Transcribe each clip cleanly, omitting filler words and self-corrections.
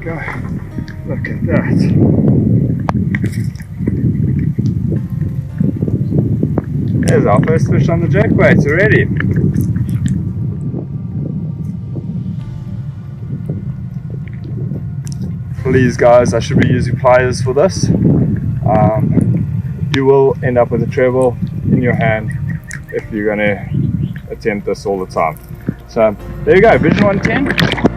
go. Look at that. There's our first fish on the jerkbait already. Please guys, I should be using pliers for this. You will end up with a treble in your hand if you're going to attempt this all the time. So there you go, Vision 110.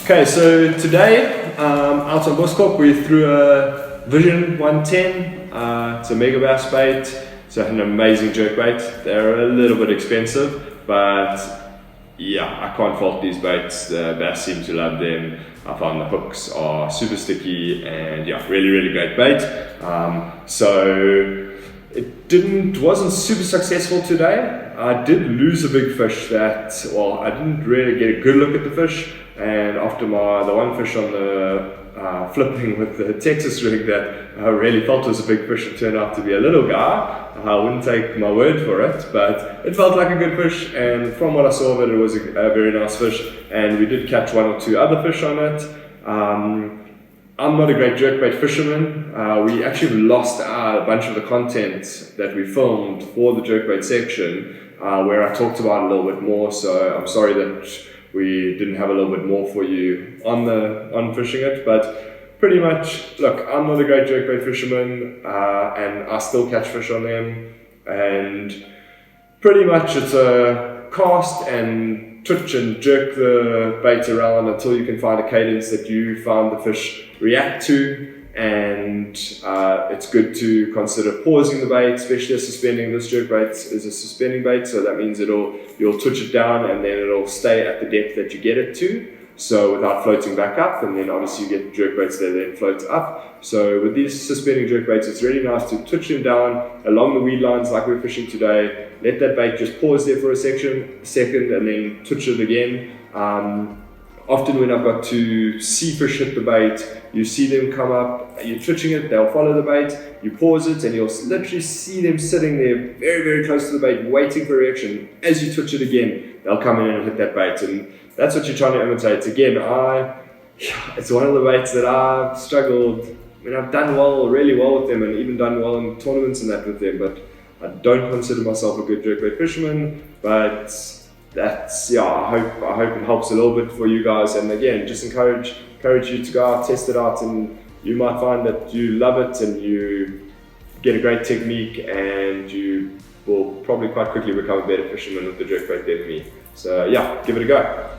Okay, so today out on Buskop we threw a Vision 110. It's a Megabass bait. It's an amazing jerkbait. They're a little bit expensive, but yeah, I can't fault these baits. The bass seem to love them. I found the hooks are super sticky and yeah, really great bait. So it wasn't super successful today. I did lose a big fish that, well, I didn't really get a good look at the fish, and after the one fish on the flipping with the Texas rig that I really felt was a big fish, it turned out to be a little guy. I wouldn't take my word for it, but it felt like a good fish, and from what I saw of it, it was a very nice fish, and we did catch one or two other fish on it. I'm not a great jerkbait fisherman. We actually lost a bunch of the content that we filmed for the jerkbait section, where I talked about it a little bit more, so I'm sorry that we didn't have a little bit more for you on fishing it, but pretty much, look, I'm not a great jerkbait fisherman, and I still catch fish on them, and pretty much it's a cast and twitch and jerk the bait around until you can find a cadence that you find the fish react to, and it's good to consider pausing the bait, especially suspending. This jerkbait is a suspending bait, so that means you'll twitch it down and then it'll stay at the depth that you get it to, so without floating back up, and then obviously you get jerkbaits that then float up. So with these suspending jerkbaits, it's really nice to twitch them down along the weed lines like we're fishing today. Let that bait just pause there for a second and then twitch it again. Often when I've got to see fish hit the bait, you see them come up, you're twitching it, they'll follow the bait, you pause it, and you'll literally see them sitting there very close to the bait, waiting for reaction. As you twitch it again, they'll come in and hit that bait, and that's what you're trying to imitate. Again, it's one of the baits that I've struggled. I mean, I've done really well with them, and even done well in tournaments and that with them, but I don't consider myself a good jerkbait fisherman, but that's, yeah, I hope it helps a little bit for you guys. And again, just encourage you to go out, test it out, and you might find that you love it and you get a great technique, and you will probably quite quickly become a better fisherman with the jerkbait than me. So yeah, give it a go.